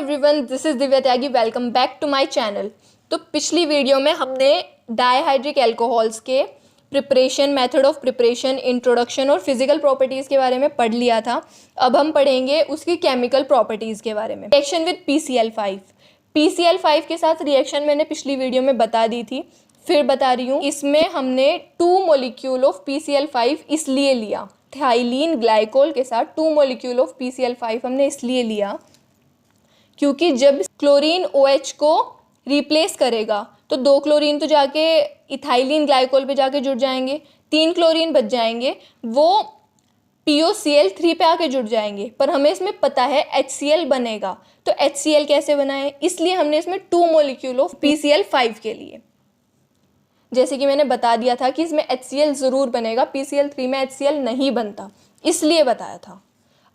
Everyone, this is Divya Tyagi. Welcome back to my channel. तो पिछली video में हमने डाईहाइड्रिक एल्कोहल्स के preparation, method of preparation, introduction और फिजिकल प्रॉपर्टीज़ के बारे में पढ़ लिया था। अब हम पढ़ेंगे उसकी केमिकल प्रॉपर्टीज़ के बारे में। Reaction with PCl5। PCl5 के साथ रिएक्शन मैंने पिछली वीडियो में बता दी थी, फिर बता रही हूँ। इसमें हमने 2 मॉलिक्यूल ऑफ PCl5 इसलिए लिया, इथाइलिन ग्लाइकोल के साथ 2 मॉलिक्यूल ऑफ PCl5 हमने इसलिए लिया क्योंकि जब क्लोरीन OH को रिप्लेस करेगा तो 2 क्लोरीन तो जाके इथाइलिन ग्लाइकोल पे जाके जुड़ जाएंगे, 3 क्लोरीन बच जाएंगे, वो POCl3 पे आके जुड़ जाएंगे। पर हमें इसमें पता है HCl बनेगा, तो HCl कैसे बनाए, इसलिए हमने इसमें 2 मॉलिक्यूल ऑफ PCl5 के लिए, जैसे कि मैंने बता दिया था कि इसमें HCl ज़रूर बनेगा, PCl3 में HCl नहीं बनता, इसलिए बताया था।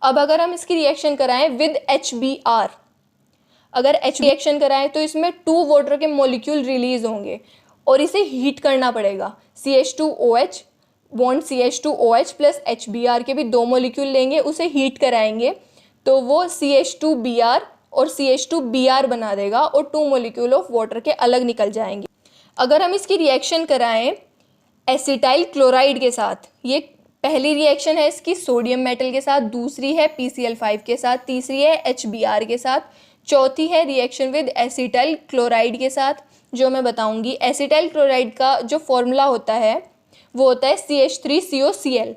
अब अगर हम इसकी रिएक्शन कराएं विद HBr, अगर रिएक्शन कराएं तो इसमें 2 वाटर के मॉलिक्यूल रिलीज होंगे और इसे हीट करना पड़ेगा। CH2OH bond CH2OH plus HBr के भी 2 मॉलिक्यूल लेंगे, उसे हीट कराएंगे तो वो CH2Br और CH2Br बना देगा और 2 मॉलिक्यूल ऑफ वाटर के अलग निकल जाएंगे। अगर हम इसकी रिएक्शन कराएं एसिटाइल क्लोराइड के साथ, ये पहली रिएक्शन है इसकी सोडियम मेटल के साथ, दूसरी है PCl5 के साथ, तीसरी है HBr के साथ, चौथी है रिएक्शन विद एसिटाइल क्लोराइड के साथ, जो मैं बताऊंगी। एसिटाइल क्लोराइड का जो फॉर्मूला होता है वो होता है CH3COCl।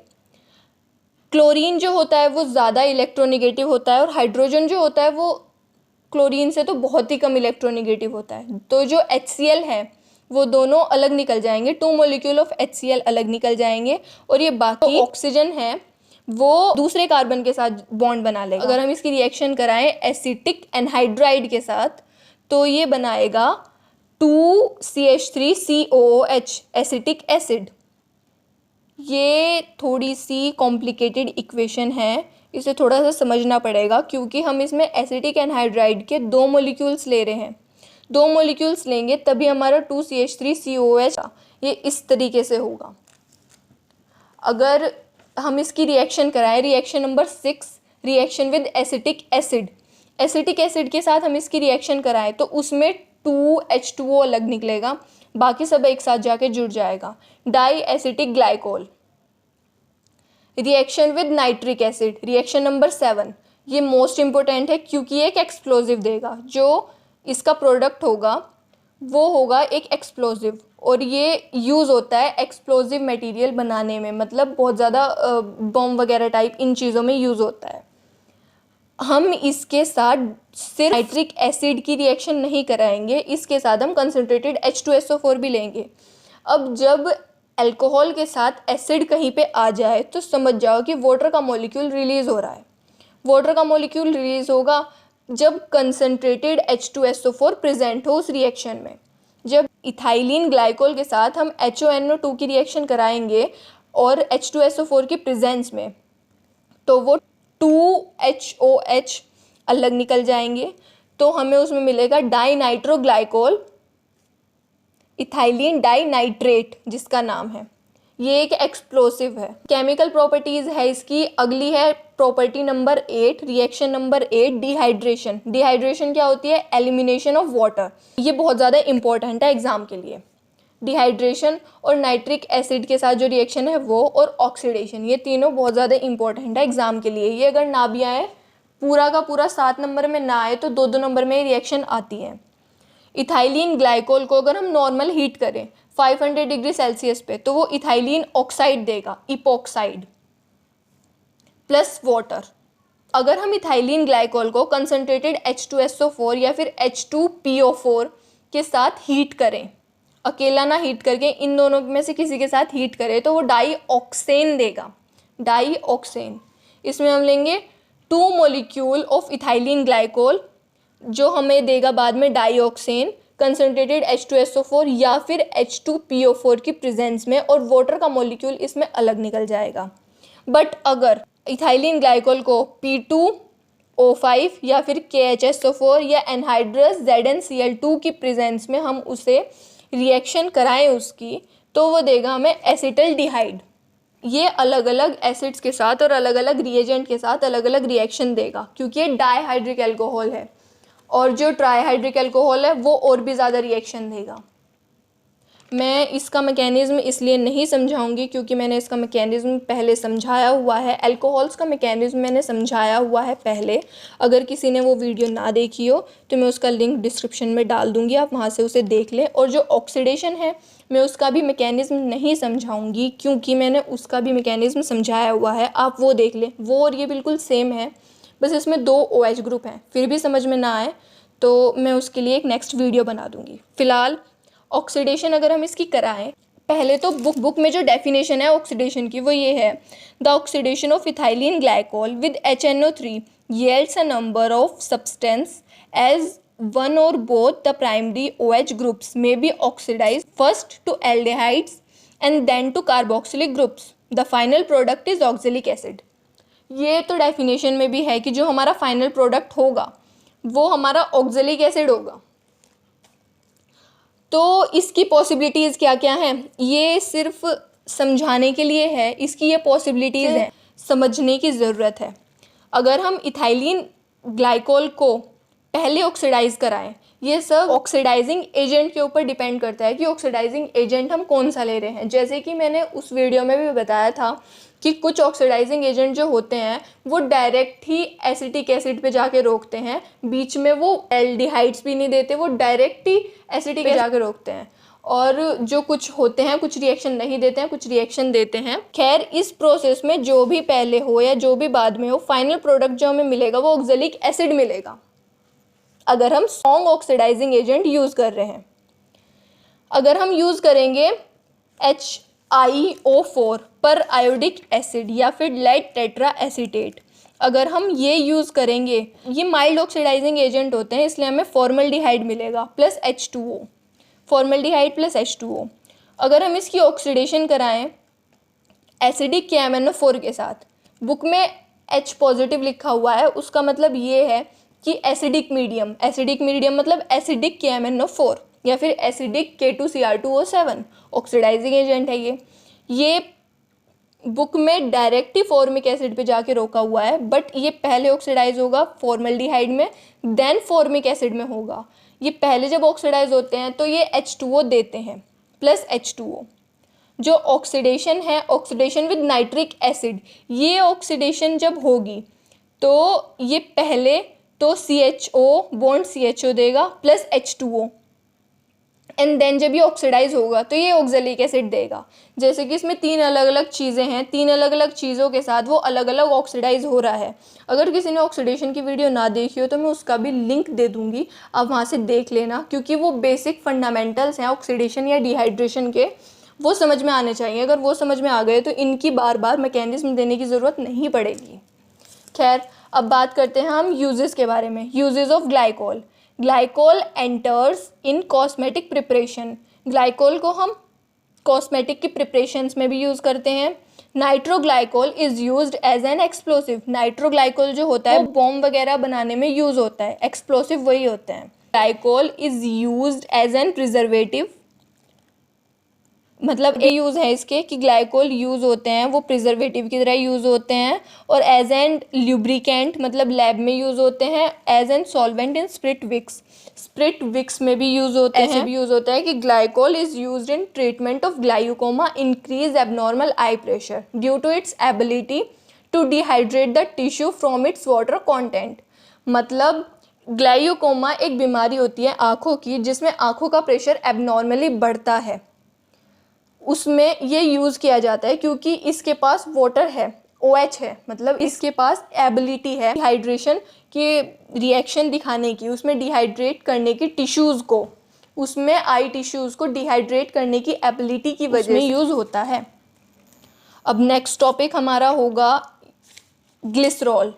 क्लोरीन जो होता है वो ज़्यादा इलेक्ट्रोनेगेटिव होता है और हाइड्रोजन जो होता है वो क्लोरीन से तो बहुत ही कम इलेक्ट्रोनेगेटिव होता है। तो जो HCl है वो दोनों अलग निकल जाएंगे, 2 मॉलिक्यूल ऑफ HCl अलग निकल जाएंगे और ये बाकी ऑक्सीजन है वो दूसरे कार्बन के साथ बॉन्ड बना लेगा। अगर हम इसकी रिएक्शन कराएं एसिटिक एनहाइड्राइड के साथ तो ये बनाएगा 2CH3COOH एसिटिक एसिड। ये थोड़ी सी कॉम्प्लिकेटेड इक्वेशन है, इसे थोड़ा सा समझना पड़ेगा क्योंकि हम इसमें एसिटिक एनहाइड्राइड के 2 मॉलिक्यूल्स ले रहे हैं। 2 मॉलिक्यूल्स लेंगे तभी हमारा 2CH3COOH ये इस तरीके से होगा। अगर हम इसकी रिएक्शन कराएं, reaction number 6, reaction with acetic acid. Acetic acid के साथ हम इसकी रिएक्शन कराएं तो उसमें 2H2O अलग निकलेगा, बाकी सब एक साथ जाके जुड़ जाएगा, di acetic glycol. Reaction with nitric acid, reaction number 7, ये मोस्ट इंपॉर्टेंट है क्योंकि एक एक्सप्लोजिव देगा। जो इसका प्रोडक्ट होगा वो होगा एक एक्सप्लोजिव और ये यूज़ होता है एक्सप्लोजिव मटेरियल बनाने में, मतलब बहुत ज़्यादा बॉम्ब वगैरह टाइप इन चीज़ों में यूज़ होता है। हम इसके साथ सिर्फ नाइट्रिक एसिड की रिएक्शन नहीं कराएंगे, इसके साथ हम कंसनट्रेटेड H2SO4 भी लेंगे। अब जब अल्कोहल के साथ एसिड कहीं पे आ जाए तो समझ जाओ कि वाटर का मॉलिक्यूल रिलीज़ हो रहा है। वाटर का मॉलिक्यूल रिलीज़ होगा जब कंसनट्रेटेड H2SO4 प्रेजेंट हो उस रिएक्शन में। जब इथाइलिन ग्लाइकोल के साथ हम HONO2 की रिएक्शन कराएंगे और H2SO4 की प्रेजेंस में, तो वो 2HOH अलग निकल जाएंगे, तो हमें उसमें मिलेगा डाइनाइट्रोग्लाइकोल इथाइलिन डाइनाइट्रेट जिसका नाम है। ये एक एक्सप्लोसिव है। केमिकल प्रॉपर्टीज़ है इसकी, अगली है property number 8, reaction number 8, dehydration. Dehydration क्या होती है? Elimination of water. ये बहुत ज़्यादा इंपॉर्टेंट है एग्जाम के लिए। डिहाइड्रेशन और नाइट्रिक एसिड के साथ जो रिएक्शन है वो, और ऑक्सीडेशन, ये तीनों बहुत ज़्यादा इंपॉर्टेंट है एग्जाम के लिए। ये अगर ना भी आए, पूरा का पूरा 7 नंबर में ना आए तो 2-2 नंबर में रिएक्शन आती है। इथाइलिन ग्लाइकोल को अगर हम नॉर्मल हीट करें 500 डिग्री सेल्सियस पे तो वो इथाइलिन ऑक्साइड देगा, इपोक्साइड प्लस वाटर। अगर हम इथाइलिन ग्लाइकोल को कंसनट्रेटेड H2SO4 या फिर H2PO4 के साथ हीट करें, अकेला ना हीट करके इन दोनों में से किसी के साथ हीट करें, तो वो डाईऑक्सेन देगा, डाईऑक्सेन। इसमें हम लेंगे 2 मॉलिक्यूल ऑफ इथाइलिन ग्लाइकोल जो हमें देगा बाद में डाईऑक्सेन कंसनट्रेटेड H2SO4 या फिर H2PO4 की प्रेजेंस में, और वाटर का मॉलिक्यूल इसमें अलग निकल जाएगा। बट अगर इथाइलिन ग्लाइकोल को P2O5 या फिर KHSO4 या एनहाइड्रस ZnCl2 की प्रेजेंस में हम उसे रिएक्शन कराएं उसकी, तो वो देगा हमें एसिटल्डिहाइड। ये अलग अलग एसिड्स के साथ और अलग अलग रिएजेंट के साथ अलग अलग रिएक्शन देगा क्योंकि ये डाईहाइड्रिक एल्कोहल है। और जो ट्राईहाइड्रिक अल्कोहल है वो और भी ज़्यादा रिएक्शन देगा। मैं इसका मैकेनिज़्म इसलिए नहीं समझाऊंगी क्योंकि मैंने इसका मैकेनिज़्म पहले समझाया हुआ है। अल्कोहल्स का मैकेनिज़्म मैंने समझाया हुआ है पहले। अगर किसी ने वो वीडियो ना देखी हो तो मैं उसका लिंक डिस्क्रिप्शन में डाल दूँगी, आप वहाँ से उसे देख लें। और जो ऑक्सीडेशन है मैं उसका भी मैकेनिज़्म नहीं समझाऊँगी क्योंकि मैंने उसका भी मैकेनिज़्म समझाया हुआ है, आप वो देख लें। वो और ये बिल्कुल सेम है, बस इसमें 2 OH ग्रुप हैं। फिर भी समझ में ना आए तो मैं उसके लिए एक नेक्स्ट वीडियो बना दूँगी। फ़िलहाल ऑक्सीडेशन अगर हम इसकी कराएं, पहले तो बुक में जो डेफिनेशन है ऑक्सीडेशन की वो ये है, the oxidation of ethylene glycol with HNO3 yields a number of substance as one or both the primary OH groups may be oxidized first to aldehydes and then to carboxylic groups. The final product is oxalic acid. ये तो definition में भी है कि जो हमारा final product होगा वो हमारा ऑक्जेलिक एसिड होगा। तो इसकी पॉसिबिलिटीज़ क्या क्या हैं, ये सिर्फ समझाने के लिए है, इसकी ये पॉसिबिलिटीज़ हैं, समझने की ज़रूरत है। अगर हम इथाइलिन ग्लाइकोल को पहले ऑक्सीडाइज़ कराएं, ये सब ऑक्सीडाइजिंग एजेंट के ऊपर डिपेंड करता है कि ऑक्सीडाइजिंग एजेंट हम कौन सा ले रहे हैं। जैसे कि मैंने उस वीडियो में भी बताया था कि कुछ ऑक्सीडाइजिंग एजेंट जो होते हैं वो डायरेक्ट ही एसिटिक एसिड पे जाके रोकते हैं, बीच में वो एल्डिहाइड्स भी नहीं देते, वो डायरेक्ट ही एसिटिक पे जाके रोकते हैं। और जो कुछ होते हैं कुछ रिएक्शन नहीं देते हैं, कुछ रिएक्शन देते हैं। खैर, इस प्रोसेस में जो भी पहले हो या जो भी बाद में हो, फाइनल प्रोडक्ट जो हमें मिलेगा वो ऑक्जेलिक एसिड मिलेगा अगर हम स्ट्रॉन्ग ऑक्सीडाइजिंग एजेंट यूज़ कर रहे हैं। अगर हम यूज़ करेंगे HiO4 पर आयोडिक एसिड या फिर लेड टेट्रा एसीटेट, अगर हम ये यूज़ करेंगे, ये माइल्ड ऑक्सीडाइजिंग एजेंट होते हैं, इसलिए हमें फॉर्मल्डिहाइड मिलेगा plus H2O, formaldehyde plus H2O। अगर हम इसकी ऑक्सीडेशन कराएं एसिडिक KMnO4 के साथ, बुक में H पॉजिटिव लिखा हुआ है, उसका मतलब ये है कि एसिडिक मीडियम मतलब एसिडिक KMnO4 या फिर एसिडिक K2Cr2O7 ऑक्सीडाइजिंग एजेंट है। ये बुक में डायरेक्ट ही फॉर्मिक एसिड पे जाके रोका हुआ है, बट ये पहले ऑक्सीडाइज होगा फॉर्मल्डिहाइड में, देन फॉर्मिक एसिड में होगा। ये पहले जब ऑक्सीडाइज होते हैं तो ये H2O देते हैं प्लस H2O। जो ऑक्सीडेशन है, ऑक्सीडेशन विद नाइट्रिक एसिड, ये ऑक्सीडेशन जब होगी तो ये पहले तो CHO बॉन्ड CHO देगा प्लस H2O, एंड देन जब ये ऑक्सीडाइज होगा तो ये ऑक्जेलिक एसिड देगा। जैसे कि इसमें 3 अलग अलग चीज़ें हैं, 3 अलग अलग चीज़ों के साथ वो अलग अलग ऑक्सीडाइज हो रहा है। अगर किसी ने ऑक्सीडेशन की वीडियो ना देखी हो तो मैं उसका भी लिंक दे दूँगी, आप वहाँ से देख लेना, क्योंकि वो बेसिक फंडामेंटल्स हैं ऑक्सीडेशन या डिहाइड्रेशन के, वो समझ में आने चाहिए। अगर वो समझ में आ गए तो इनकी बार बार मैकेनिज्म देने की ज़रूरत नहीं पड़ेगी। खैर, अब बात करते हैं हम यूजेस के बारे में। Uses of glycol. Glycol enters in cosmetic preparation. Glycol को हम कॉस्मेटिक की प्रिपरेशंस में भी यूज़ करते हैं। Nitroglycol is used as an explosive. Nitroglycol जो होता है बॉम्ब वगैरह बनाने में यूज़ होता है, एक्सप्लोसिव वही होते हैं। Glycol is used as an preservative, मतलब ये यूज़ है इसके कि ग्लाइकोल यूज़ होते हैं, वो प्रिजर्वेटिव की तरह यूज़ होते हैं। और एज एन ल्यूब्रिकेंट, मतलब लैब में यूज़ होते हैं। As an solvent in spirit wicks में भी यूज़ होते हैं। ऐसे भी यूज़ होता है कि glycol is used in treatment of glaucoma, increase abnormal eye pressure due to its ability to dehydrate the tissue from its water content. मतलब ग्लायूकोमा एक बीमारी होती है आँखों की, जिसमें आँखों का प्रेशर एबनॉर्मली बढ़ता है, उसमें ये यूज़ किया जाता है क्योंकि इसके पास वाटर है, OH है, मतलब इसके पास एबिलिटी है डिहाइड्रेशन की रिएक्शन दिखाने की, उसमें डिहाइड्रेट करने की टिश्यूज़ को, उसमें आई टिश्यूज़ को डिहाइड्रेट करने की एबिलिटी की वजह से यूज़ होता है। अब नेक्स्ट टॉपिक हमारा होगा ग्लिसरॉल।